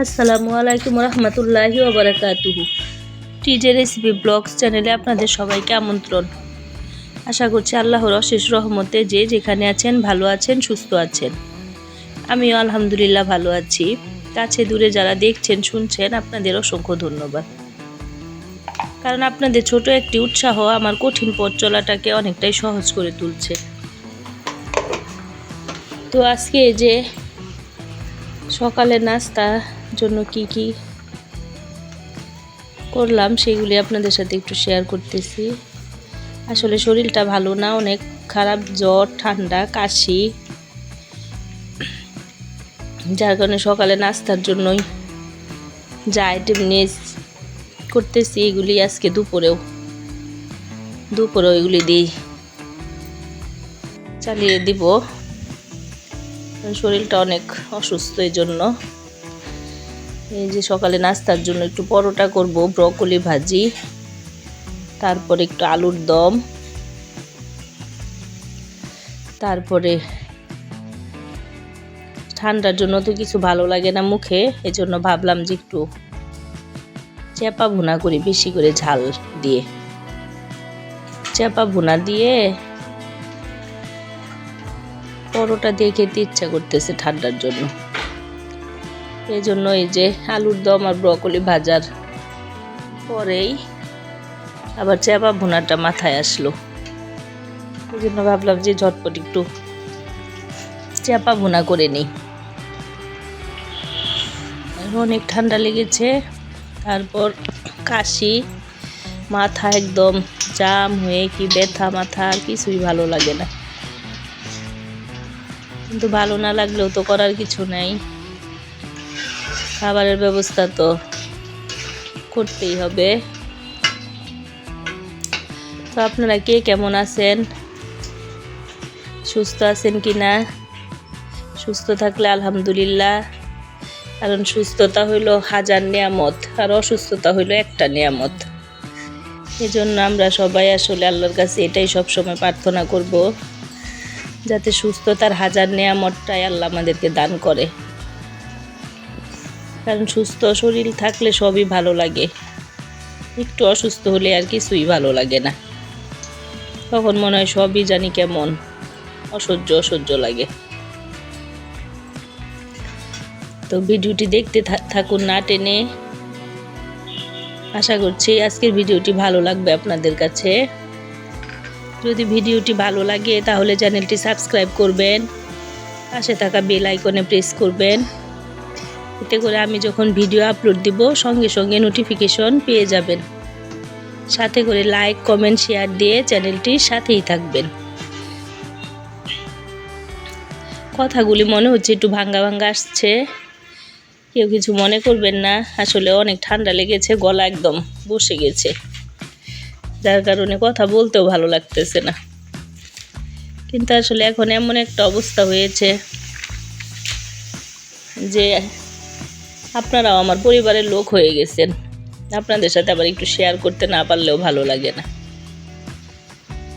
আসসালামু আলাইকুম রহমতুল্লাহি ওয়া বারাকাতুহু। টিজে রেসিপি ব্লগস চ্যানেলে আপনাদের সবাইকে আমন্ত্রণ। আশা করছি আল্লাহর অশেষ রহমতে যে যেখানে আছেন ভালো আছেন, সুস্থ আছেন। আমিও আলহামদুলিল্লাহ ভালো আছি। কাছে দূরে যারা দেখছেন শুনছেন আপনাদের অসংখ্য ধন্যবাদ, কারণ আপনাদের ছোট একটি উৎসাহ আমার কঠিন পথ চলাটাকে অনেকটাই সহজ করে তুলছে। তো আজকে যে সকালে নাস্তার জন্য কি করলাম সেগুলি আপনাদের সাথে একটু শেয়ার করতেছি। আসলে শরীরটা ভালো না, অনেক খারাপ, জ্বর, ঠান্ডা, কাশি, যার কারণে সকালে নাস্তার জন্যই যা আইটেম নিয়ে করতেছি এগুলি আজকে দুপুরেও এগুলি দিই চালিয়ে দিব। শরীরটা অনেক অসুস্থ, এই জন্য এই যে সকালে নাস্তার জন্য একটু পরোটা করব, ব্রকলি ভাজি, তারপরে একটু আলুর দম, তারপরে ঠান্ডার জন্য তো কিছু ভালো লাগে না মুখে, এই জন্য ভাবলাম যে একটু চেপা ভুনা করি, বেশি করে ঝাল দিয়ে চেপা ভুনা দিয়ে পরোটা দিয়ে খেতে ইচ্ছা করতেছে ঠান্ডার জন্য। এই জন্য এই যে আলুর দম আর ব্রকলি ভাজার পরেই আবার চেপা ভুনাটা মাথায় আসলো, এই জন্য ভাবলাম যে ঝটপট একটু চেপা ভুনা করে নিই। অনেক ঠান্ডা লেগেছে, তারপর কাশি, মাথা একদম জাম হয়ে কি ব্যথা, মাথা আর কিছুই ভালো লাগে না। কিন্তু ভালো না লাগলেও তো করার কিছু নাই, খাবারের ব্যবস্থা তো করতেই হবে। তো আপনারা কে কেমন আছেন, সুস্থ আছেন কি না? সুস্থ থাকলে আলহামদুলিল্লাহ, কারণ সুস্থতা হইল হাজার নিয়ামত আর অসুস্থতা হইল একটা নিয়ামত। এই জন্য আমরা সবাই আসলে আল্লাহর কাছে এটাই সবসময় প্রার্থনা করব, যাতে সুস্থতার হাজার নিয়ামতটাই আল্লাহ আমাদেরকে দান করে। কারণ সুস্থ শরীর থাকলে সবই ভালো লাগে, একটু অসুস্থ হলে আর কিছুই ভালো লাগে না, তখন মনে হয় সবই জানি কেমন অসহ্য লাগে। তো ভিডিওটি দেখতে থাকুন না টেনে। আশা করছি আজকের ভিডিওটি ভালো লাগবে আপনাদের কাছে। যদি ভিডিওটি ভালো লাগে তাহলে চ্যানেলটি সাবস্ক্রাইব করবেন, পাশে থাকা বেল আইকনে প্রেস করবেন, এতে করে আমি যখন ভিডিও আপলোড দিব সঙ্গে সঙ্গে নোটিফিকেশন পেয়ে যাবেন। সাথে করে লাইক, কমেন্ট, শেয়ার দিয়ে চ্যানেলটির সাথেই থাকবেন। কথাগুলি মনে হচ্ছে একটু ভাঙ্গা আসছে, কেউ কিছু মনে করবেন না। আসলে অনেক ঠান্ডা লেগেছে, গলা একদম বসে গেছে, যার কারণে কথা বলতেও ভালো লাগতেছে না। কিন্তু আসলে এখন এমন একটা অবস্থা হয়েছে যে আপনারাও আমার পরিবারের লোক হয়ে গেছেন, আপনাদের সাথে আবার একটু শেয়ার করতে না পারলেও ভালো লাগে না।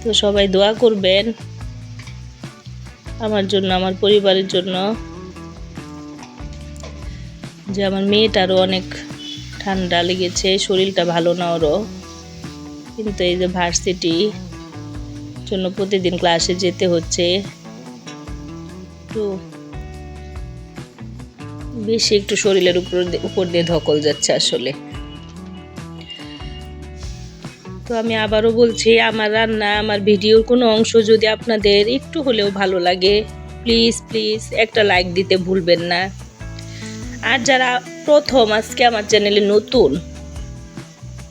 তো সবাই দোয়া করবেন আমার জন্য, আমার পরিবারের জন্য। যে আমার মেয়েটারও অনেক ঠান্ডা লেগেছে, শরীরটা ভালো না ওরও, কিন্তু এই যে ভার্সিটি জন্য প্রতিদিন ক্লাসে যেতে হচ্ছে, একটু বেশি একটু শরীরের উপর দিয়ে ধকল যাচ্ছে আসলে। তো আমি আবারও বলছি, আমার রান্না, আমার ভিডিওর কোনো অংশ যদি আপনাদের একটু হলেও ভালো লাগে, প্লিজ একটা লাইক দিতে ভুলবেন না। আর যারা প্রথম আজকে আমার চ্যানেলে নতুন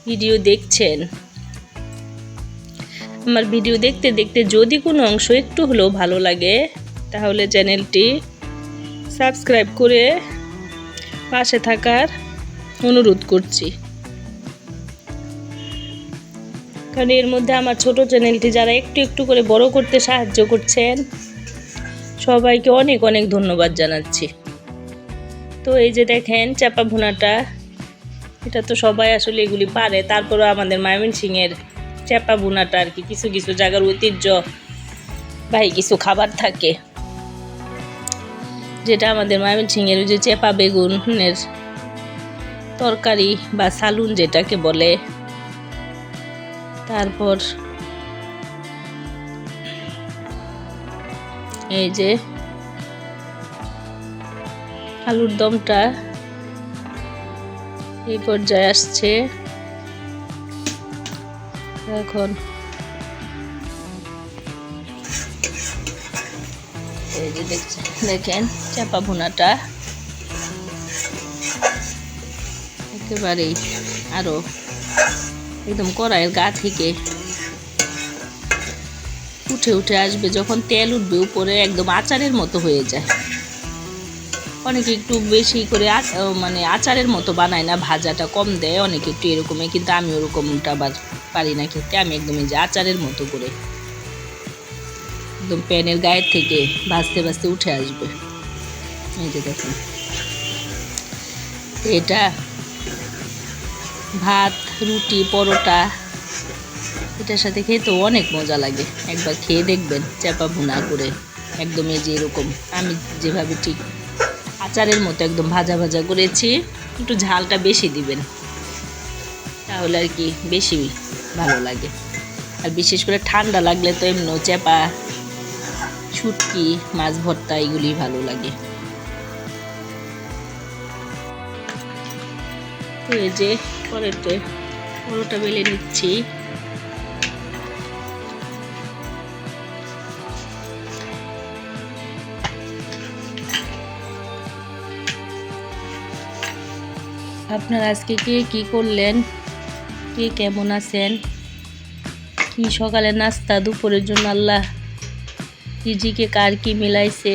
ভিডিও দেখছেন, আমার ভিডিও দেখতে দেখতে যদি কোনো অংশ একটু হলেও ভালো লাগে তাহলে চ্যানেলটি সাবস্ক্রাইব করে পাশে থাকার অনুরোধ করছি। কারণ এর মধ্যে আমার ছোট চ্যানেলটি যারা একটু করে বড় করতে সাহায্য করছেন, সবাইকে অনেক ধন্যবাদ জানাচ্ছি। তো এই যে দেখেন চাপা ভুনাটা, এটা তো সবাই আসলে এগুলি পারে, তারপরেও আমাদের ময়মনসিংহের চাপা ভুনাটা আর কি কিছু জায়গার ঐতিহ্য ভাই কিছু খাবার থাকে, যেটা আমাদের ময়মনসিংহের ওই যে চেপা বেগুনের তরকারি বা সালুন যেটাকে বলে। তারপর এই যে আলুর দমটা এই পর্যায়ে আসছে। এখন এই যে দেখেন চাপা ভুনাটা একেবারেই আরো একদম কড়াইয়ের গা থেকে উঠে উঠে আসবে, যখন তেল উঠবে উপরে একদম আচারের মতো হয়ে যায়। অনেকে একটু বেশি করে মানে আচারের মতো বানায় না, ভাজাটা কম দেয় অনেকে একটু এরকমই, কিন্তু আমি ওরকমটা আবার পারি না খেতে। আমি একদম এই যে আচারের মতো করে একদম প্যানের গায়ের থেকে ভাজতে ভাজতে উঠে আসবে। এই যে দেখুন, এটা ভাত, রুটি, পরোটা এটার সাথে খেতেও অনেক মজা লাগে। একবার খেয়ে দেখবেন চাপা ভুনা করে, একদম এই যে এরকম আমি যেভাবে ঠিক আচারের মতো একদম ভাজা ভাজা করেছি। একটু ঝালটা বেশি দিবেন, তাহলে আর কি বেশি ভালো লাগে। আর বিশেষ করে ঠান্ডা লাগলে তো এমনিও চাপা, শুটকি, মাছ ভর্তা এগুলি ভালো লাগে। তো এই যে পরোটা বেলে নিচ্ছি। আপনারা আজকে কে কি করলেন, কে কেমন আছেন, কি সকালে নাস্তা, দুপুরের জন্য আল্লাহ রিজিকে কার কি মিলাইছে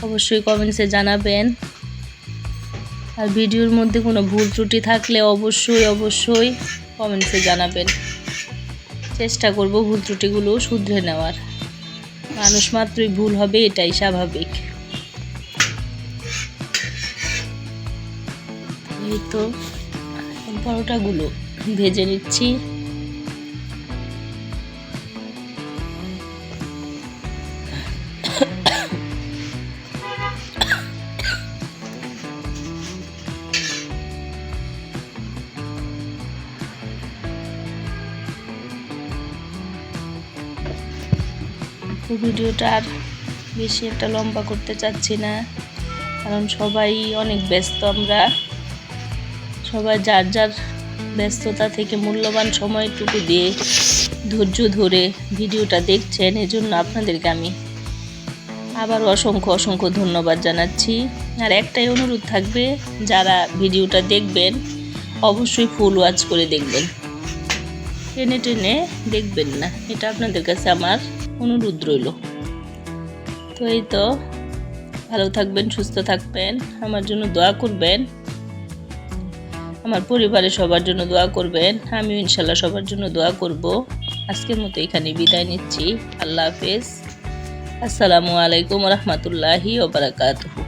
অবশ্যই কমেন্টসে জানাবেন। আর ভিডিওর মধ্যে কোনো ভুল ত্রুটি থাকলে অবশ্যই কমেন্টসে জানাবেন। চেষ্টা করব ভুল ত্রুটিগুলো শুধরে নেওয়ার। মানুষ মাত্রই ভুল হবে, এটাই স্বাভাবিক। এই তো পরোটাগুলো ভেজে নিচ্ছি। তো ভিডিওটা আর বেশি একটা লম্বা করতে চাচ্ছি না, কারণ সবাই অনেক ব্যস্ত। আমরা সবাই যার যার ব্যস্ততা থেকে মূল্যবান সময়টুকু দিয়ে ধৈর্য ধরে ভিডিওটা দেখছেন, এজন্য আপনাদেরকে আমি আবার অসংখ্য ধন্যবাদ জানাচ্ছি। আর একটাই অনুরোধ থাকবে, যারা ভিডিওটা দেখবেন অবশ্যই ফুল ওয়াচ করে দেখবেন, টেনে টেনে দেখবেন না, এটা আপনাদের কাছে আমার অনুরোধ রইল। তো এই তো, ভালো থাকবেন, সুস্থ থাকবেন, আমার জন্য দোয়া করবেন, আমার পরিবারের সবার জন্য দোয়া করবেন। আমিও ইনশাল্লাহ সবার জন্য দোয়া করব। আজকের মতো এখানে বিদায় নিচ্ছি। আল্লাহ হাফেজ। আসসালামু আলাইকুম রহমতুল্লাহি ওয়া বারাকাতুহু।